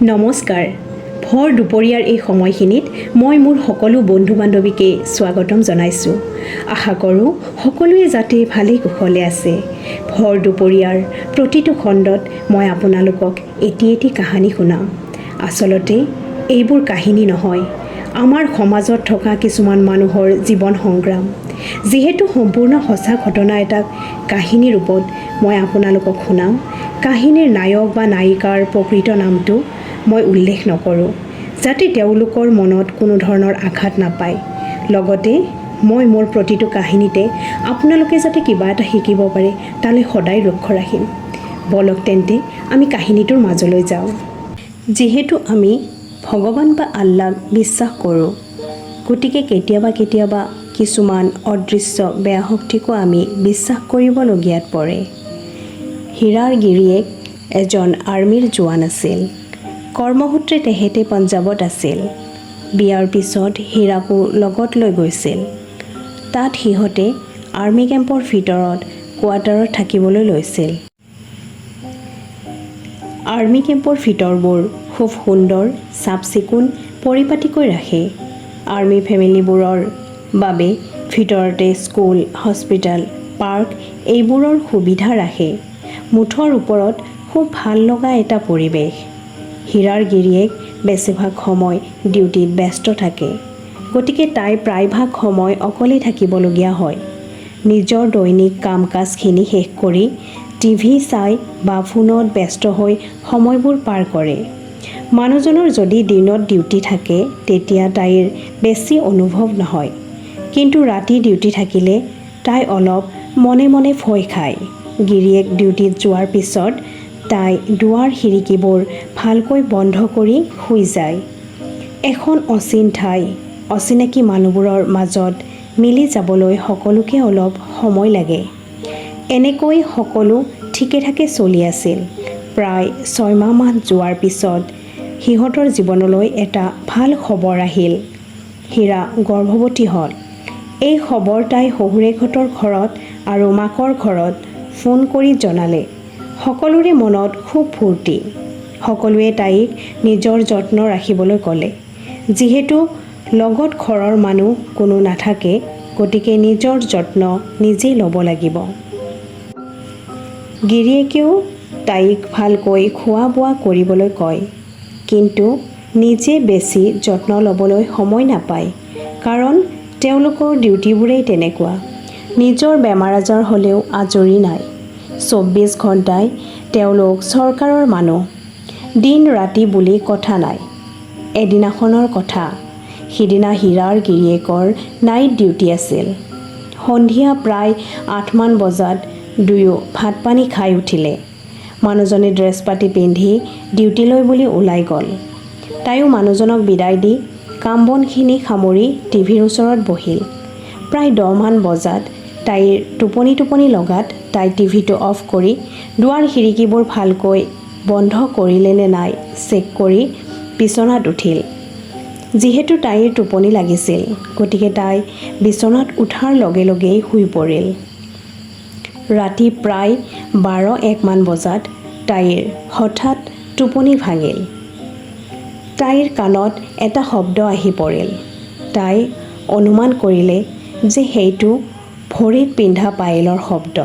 নমস্কাৰ। ভৰ দুপৰীয়াৰ এই সময়খিনিত মই মোৰ সকলো বন্ধু-বান্ধৱীকে স্বাগতম জনাইছোঁ। আশা কৰোঁ সকলোৱে যাতে ভালে কুশলে আছে। ভৰ দুপৰীয়াৰ প্ৰতিটো খণ্ডত মই আপোনালোকক এটি এটি কাহিনী শুনাম। আচলতে এইবোৰ কাহিনী নহয়, আমাৰ সমাজত থকা কিছুমান মানুহৰ জীৱন সংগ্ৰাম। যিহেতু সম্পূৰ্ণ সঁচা ঘটনা এটাক কাহিনী ৰূপত মই আপোনালোকক শুনাম, কাহিনীৰ নায়ক বা নায়িকাৰ প্ৰকৃত নামটো মই উল্লেখ নকৰোঁ, যাতে তেওঁলোকৰ মনত কোনো ধৰণৰ আঘাত নাপায়। লগতে মই মোৰ প্ৰতিটো কাহিনীতে আপোনালোকে যাতে কিবা এটা শিকিব পাৰে তালৈ সদায় লক্ষ্য ৰাখিম। বলক তেন্তে আমি কাহিনীটোৰ মাজলৈ যাওঁ। যিহেতু আমি ভগৱান বা আল্লাহক বিশ্বাস কৰোঁ, গতিকে কেতিয়াবা কেতিয়াবা কিছুমান অদৃশ্য বেয়া শক্তিকো আমি বিশ্বাস কৰিবলগীয়াত পৰে। হীৰাৰ গিৰিয়েক এজন আৰ্মীৰ জোৱান আছিল। কৰ্মসূত্ৰে তেখেতে পঞ্জাৱত আছিল। বিয়াৰ পিছত হীৰাকো লগত লৈ গৈছিল। তাত সিহঁতে আৰ্মি কেম্পৰ ভিতৰত কোৱাৰ্টাৰত থাকিবলৈ লৈছিল। আৰ্মি কেম্পৰ ভিতৰবোৰ খুব সুন্দৰ, চাফ-চিকুণ, পৰিপাটিকৈ ৰাখে। আৰ্মি ফেমিলিবোৰৰ বাবে ভিতৰতে স্কুল, হস্পিটেল, পাৰ্ক এইবোৰৰ সুবিধা ৰাখে। মুঠৰ ওপৰত খুব ভাল লগা এটা পৰিৱেশ। হীৰাৰ গিৰিয়েক বেছিভাগ সময় ডিউটিত ব্যস্ত থাকে, গতিকে তাই প্ৰায়ভাগ সময় অকলে থাকিবলগীয়া হয়। নিজৰ দৈনিক কাম-কাজখিনি শেষ কৰি টিভি চাই বা ফোনত ব্যস্ত হৈ সময়বোৰ পাৰ কৰে। মানুহজনৰ যদি দিনত ডিউটি থাকে তেতিয়া তাইৰ বেছি অনুভৱ নহয়, কিন্তু ৰাতি ডিউটি থাকিলে তাই অলপ মনে মনে ভয় খায়। গিৰিয়েক ডিউটিত যোৱাৰ পিছত তাই দুৱাৰ খিৰিকীবোৰ ভালকৈ বন্ধ কৰি শুই যায়। এখন অচিন ঠাই, অচিনাকি মানুহবোৰৰ মাজত মিলি যাবলৈ সকলোকে অলপ সময় লাগে। এনেকৈ সকলো ঠিকে ঠাকে চলি আছিল। প্ৰায় 6 মাহমান যোৱাৰ পিছত সিহঁতৰ জীৱনলৈ এটা ভাল খবৰ আহিল। হীৰা গৰ্ভৱতী হ'ল। এই খবৰ তাই শহুৰেকহঁতৰ ঘৰত আৰু মাকৰ ঘৰত ফোন কৰি জনালে। সকলোৰে মনত খুব ফূৰ্তি। সকলোৱে তাইক নিজৰ যত্ন ৰাখিবলৈ ক'লে। যিহেতু লগত ঘৰৰ মানুহ কোনো নাথাকে, গতিকে নিজৰ যত্ন নিজেই ল'ব লাগিব। গিৰিয়েকেও তাইক ভালকৈ খোৱা-বোৱা কৰিবলৈ কয়, কিন্তু নিজে বেছি যত্ন ল'বলৈ সময় নাপায়, কাৰণ তেওঁলোকৰ ডিউটিবোৰেই তেনেকুৱা। নিজৰ বেমাৰ-আজাৰ হ'লেও আজৰি নাই। 24 ঘণ্টাই তেওঁলোক চৰকাৰৰ মানুহ। দিন-ৰাতি বুলি কথা নাই। এদিনাখনৰ কথা, সিদিনা হীৰাৰ গিৰিয়েকৰ নাইট ডিউটি আছিল। সন্ধিয়া প্ৰায় 8 মান বজাত দুয়ো ভাত-পানী খাই উঠিলে। মানুহজনে ড্ৰেছ-পাতি পিন্ধি ডিউটিলৈ বুলি ওলাই গ'ল। তাইও মানুহজনক বিদায় দি কাম-বনখিনি সামৰি টিভিৰ ওচৰত বহিল। প্ৰায় 10 মান বজাত তাইৰ টোপনি লগাত তাই টিভিটো অফ কৰি দুৱাৰ-খিৰিকীবোৰ ভালকৈ বন্ধ কৰিলে নে নাই চেক কৰি বিচনাত উঠিল। যিহেতু তাইৰ টোপনি লাগিছিল, গতিকে তাই বিচনাত উঠাৰ লগে লগেই শুই পৰিল। ৰাতি প্ৰায় 12-1 মান বজাত তাইৰ হঠাৎ টোপনি ভাঙিল। তাইৰ কাণত এটা শব্দ আহি পৰিল। তাই অনুমান কৰিলে যে সেইটো ভৰিত পিন্ধা পায়েলৰ শব্দ।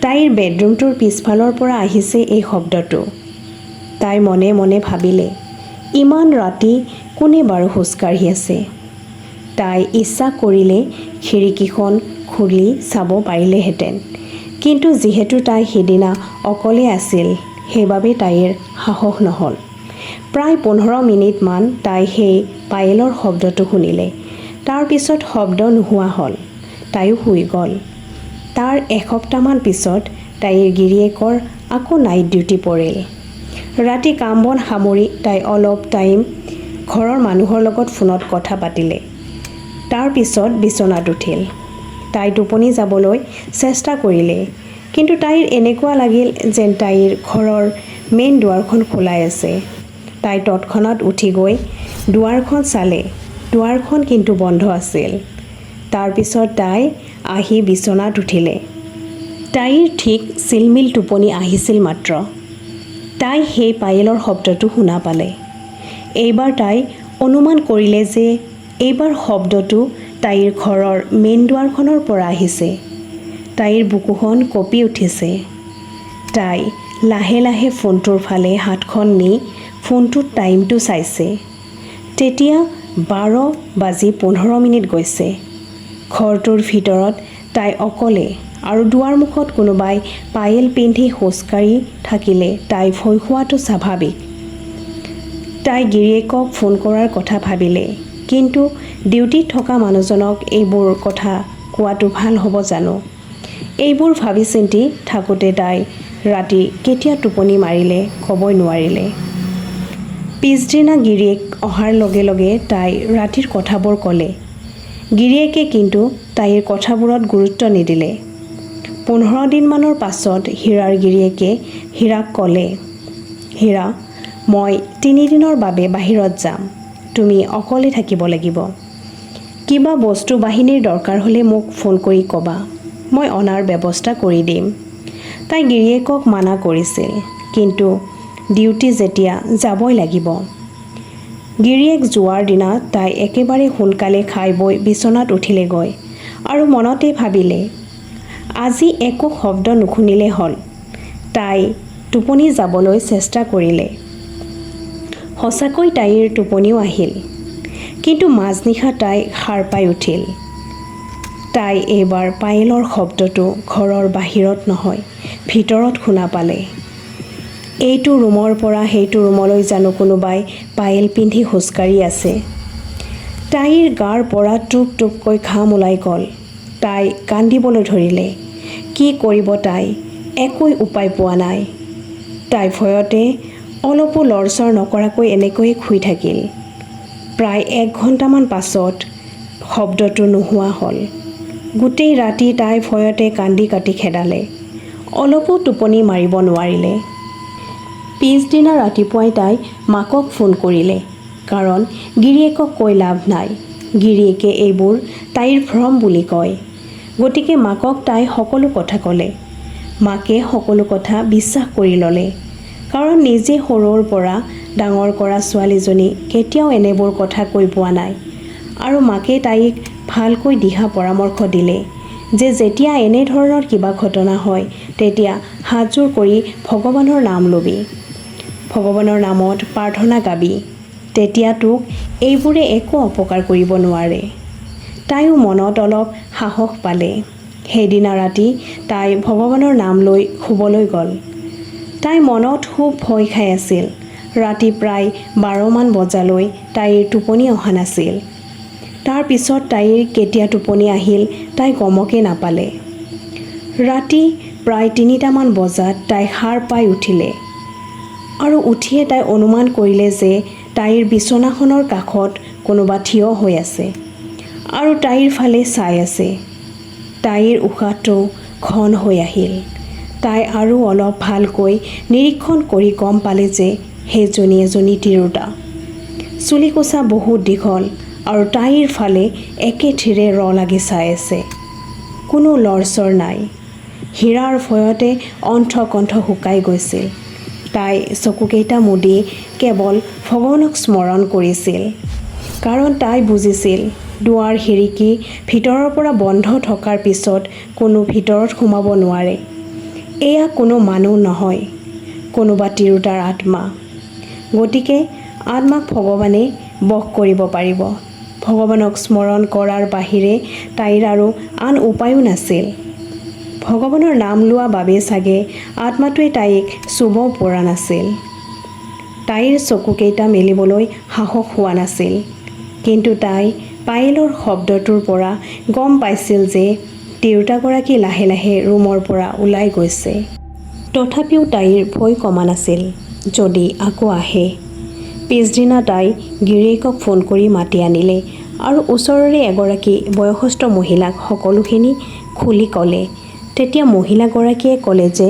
তাইৰ বেডৰুমটোৰ পিছফালৰ পৰা আহিছে এই শব্দটো। তাই মনে মনে ভাবিলে, ইমান ৰাতি কোনে বাৰু খোজকাঢ়ি আছে। তাই ইচ্ছা কৰিলে খিৰিকীখন খুলি চাব পাৰিলেহেঁতেন, কিন্তু যিহেতু তাই সিদিনা অকলে আছিল, সেইবাবে তাইৰ সাহস নহ'ল। প্ৰায় 15 মিনিটমান তাই সেই পায়েলৰ শব্দটো শুনিলে। তাৰ পিছত শব্দ নোহোৱা হ'ল। তাইও শুই গ'ল। তাৰ এসপ্তাহমান পিছত তাইৰ গিৰিয়েকৰ আকৌ নাইট ডিউটি পৰিল। ৰাতি কাম-বন সামৰি তাই অলপ টাইম ঘৰৰ মানুহৰ লগত ফোনত কথা পাতিলে। তাৰ পিছত বিচনাত উঠিল। তাই টোপনি যাবলৈ চেষ্টা কৰিলে, কিন্তু তাইৰ এনেকুৱা লাগিল যেন তাইৰ ঘৰৰ মেইন দুৱাৰখন খোলাই আছে। তাই তৎক্ষণাত উঠি গৈ দুৱাৰখন চালে। দুৱাৰখন কিন্তু বন্ধ আছিল। তাৰ পিছত তাই আহি বিচনাত উঠিলে। তাইৰ ঠিক চিলমিল টোপনি আহিছিল মাত্ৰ। তাই সেই পায়েলৰ শব্দটো শুনা পালে। এইবাৰ তাই অনুমান কৰিলে যে এইবাৰ শব্দটো তাইৰ ঘৰৰ মেইন দুৱাৰখনৰ পৰা আহিছে। তাইৰ বুকুখন কঁপি উঠিছে। তাই লাহে লাহে ফোনটোৰ ফালে হাতখন নি ফোনটোত টাইমটো চাইছে। তেতিয়া 12:15 গৈছে। ঘৰটোৰ ভিতৰত তাই অকলে আৰু দুৱাৰমুখত কোনোবাই পায়েল পিন্ধি খোজকাঢ়ি থাকিলে তাই ভয় খোৱাটো স্বাভাৱিক। তাই গিৰিয়েকক ফোন কৰাৰ কথা ভাবিলে, কিন্তু ডিউটিত থকা মানুহজনক এইবোৰ কথা কোৱাটো ভাল হ'ব জানো? এইবোৰ ভাবি চিন্তি থাকোঁতে তাই ৰাতি কেতিয়া টোপনি মাৰিলে ক'বই নোৱাৰিলে। পিছদিনা গিৰিয়েক অহাৰ লগে লগে তাই ৰাতিৰ কথাবোৰ ক'লে। গিৰিয়েকে কিন্তু তাইৰ কথাবোৰত গুৰুত্ব নিদিলে। 15 দিনমানৰ পাছত হীৰাৰ গিৰিয়েকে হীৰাক ক'লে, হীৰা, মই 3 দিনৰ বাবে বাহিৰত যাম। তুমি অকলে থাকিব লাগিব। কিবা বস্তু বাহিনীৰ দৰকাৰ হ'লে মোক ফোন কৰি ক'বা, মই অনাৰ ব্যৱস্থা কৰি দিম। তাই গিৰিয়েকক মানা কৰিছিল, কিন্তু ডিউটি যেতিয়া যাবই লাগিব। গিৰিয়েক যোৱাৰ দিনা তাই একেবাৰে সোনকালে খাই বৈ বিচনাত উঠিলেগৈ আৰু মনতে ভাবিলে, আজি একো শব্দ নুশুনিলে হ'ল। তাই টোপনি যাবলৈ চেষ্টা কৰিলে। সঁচাকৈ তাইৰ টোপনিও আহিল, কিন্তু মাজনিশা তাই সাৰ পাই উঠিল। তাই এইবাৰ পায়েলৰ শব্দটো ঘৰৰ বাহিৰত নহয়, ভিতৰত শুনা পালে। এইটো ৰুমৰ পৰা সেইটো ৰুমলৈ জানো কোনোবাই পায়েল পিন্ধি খোজকাঢ়ি আছে। তাইৰ গাৰ পৰা টুপ টুপকৈ ঘাম ওলাই গ'ল। তাই কান্দিবলৈ ধৰিলে। কি কৰিব তাই? একোই উপায় পোৱা নাই। তাই ভয়তে অলপো লৰচৰ নকৰাকৈ এনেকৈয়ে শুই থাকিল। প্ৰায় 1 ঘণ্টামান পাছত শব্দটো নোহোৱা হ'ল। গোটেই ৰাতি তাই ভয়তে কান্দি কাটি খেদালে। অলপো টোপনি মাৰিব নোৱাৰিলে। পিছদিনা ৰাতিপুৱাই তাই মাকক ফোন কৰিলে, কাৰণ গিৰিয়েকক কৈ লাভ নাই। গিৰিয়েকে এইবোৰ তাইৰ ভ্ৰম বুলি কয়। গতিকে মাকক তাই সকলো কথা ক'লে। মাকে সকলো কথা বিশ্বাস কৰি ল'লে, কাৰণ নিজে সৰুৰ পৰা ডাঙৰ কৰা ছোৱালীজনী কেতিয়াও এনেবোৰ কথা কৈ পোৱা নাই। আৰু মাকে তাইক ভালকৈ দিহা পৰামৰ্শ দিলে যে যেতিয়া এনেধৰণৰ কিবা ঘটনা হয় তেতিয়া হাতযোৰ কৰি ভগৱানৰ নাম ল'বি, ভগৱানৰ নামত প্ৰাৰ্থনা গাবি, তেতিয়া তোক এইবোৰে একো অপকাৰ কৰিব নোৱাৰে। তাইও মনত অলপ সাহস পালে। সেইদিনা ৰাতি তাই ভগৱানৰ নাম লৈ শুবলৈ গ'ল। তাই মনত খুব ভয় খাই আছিল। ৰাতি প্ৰায় 12মান বজালৈ তাইৰ টোপনি অহা নাছিল। তাৰ পিছত তাইৰ কেতিয়া টোপনি আহিল তাই গমকে নাপালে। ৰাতি প্ৰায় 3টামান বজাত তাই সাৰ পাই উঠিলে আৰু উঠিয়ে তাই অনুমান কৰিলে যে তাইৰ বিচনাখনৰ কাষত কোনোবা থিয় হৈ আছে আৰু তাইৰ ফালে চাই আছে। তাইৰ উশাহটো ঘন হৈ আহিল। তাই আৰু অলপ ভালকৈ নিৰীক্ষণ কৰি গম পালে যে সেইজনী এজনী তিৰোতা। চুলিকোছা বহুত দীঘল আৰু তাইৰ ফালে একেথিৰে লাগি চাই আছে। কোনো লৰচৰ নাই। হীৰাৰ ভয়তে অণ্ঠ-কণ্ঠ শুকাই গৈছিল। তাই চকুকেইটা মুদি কেৱল ভগৱানক স্মৰণ কৰিছিল, কাৰণ তাই বুজিছিল দুৱাৰ খিৰিকী ভিতৰৰ পৰা বন্ধ থকাৰ পিছত কোনো ভিতৰত সোমাব নোৱাৰে। এয়া কোনো মানুহ নহয়, কোনোবা তিৰোতাৰ আত্মা। গতিকে আত্মাক ভগৱানে বশ কৰিব পাৰিব। ভগৱানক স্মৰণ কৰাৰ বাহিৰে তাইৰ আৰু আন উপায়ো নাছিল। ভগৱানৰ নাম লোৱা বাবে চাগে আত্মাটোৱে তাইক চুব পৰা নাছিল। তাইৰ চকুকেইটা মেলিবলৈ সাহস হোৱা নাছিল, কিন্তু তাই পায়েলৰ শব্দটোৰ পৰা গম পাইছিল যে তিৰোতাগৰাকী লাহে লাহে ৰুমৰ পৰা ওলাই গৈছে। তথাপিও তাইৰ ভয় কমা নাছিল। যদি আকৌ আহে। পিছদিনা তাই গিৰিয়েকক ফোন কৰি মাতি আনিলে আৰু ওচৰৰে এগৰাকী বয়সস্থ মহিলাক সকলোখিনি খুলি ক'লে। তেতিয়া মহিলাগৰাকীয়ে ক'লে যে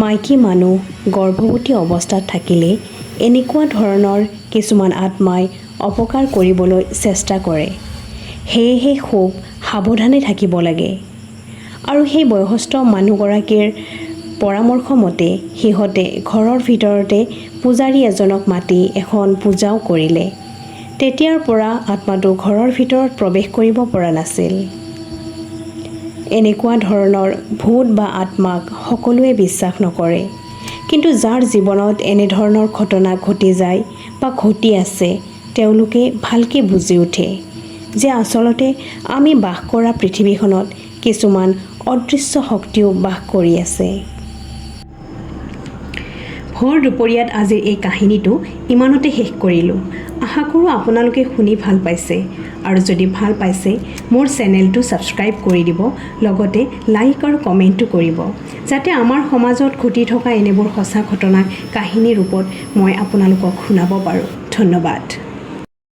মাইকী মানুহ গৰ্ভৱতী অৱস্থাত থাকিলে এনেকুৱা ধৰণৰ কিছুমান আত্মাই অপকাৰ কৰিবলৈ চেষ্টা কৰে। সেয়েহে খুব সাৱধানে থাকিব লাগে। আৰু সেই বয়সস্থ মানুহগৰাকীৰ পৰামৰ্শ মতে সিহঁতে ঘৰৰ ভিতৰতে পূজাৰী এজনক মাতি এখন পূজাও কৰিলে। তেতিয়াৰ পৰা আত্মাটো ঘৰৰ ভিতৰত প্ৰৱেশ কৰিব পৰা নাছিল। এনেকুৱা ধৰণৰ ভূত বা আত্মাক সকলোৱে বিশ্বাস নকৰে, কিন্তু যাৰ জীৱনত এনেধৰণৰ ঘটনা ঘটি যায় বা ঘটি আছে তেওঁলোকে ভালকৈ বুজি উঠে যে আচলতে আমি বাস কৰা পৃথিৱীখনত কিছুমান অদৃশ্য শক্তিও বাস কৰি আছে। ভৰ দুপৰীয়াত আজিৰ এই কাহিনীটো ইমানতে শেষ কৰিলোঁ। আশা কৰোঁ আপোনালোকে শুনি ভাল পাইছে, আৰু যদি ভাল পাইছে মোৰ চেনেলটো ছাবস্ক্ৰাইব কৰি দিব, লগতে লাইক আৰু কমেণ্টো কৰিব, যাতে আমাৰ সমাজত ঘটি থকা এনেবোৰ সঁচা ঘটনাক কাহিনীৰ ৰূপত মই আপোনালোকক শুনাব পাৰোঁ। ধন্যবাদ।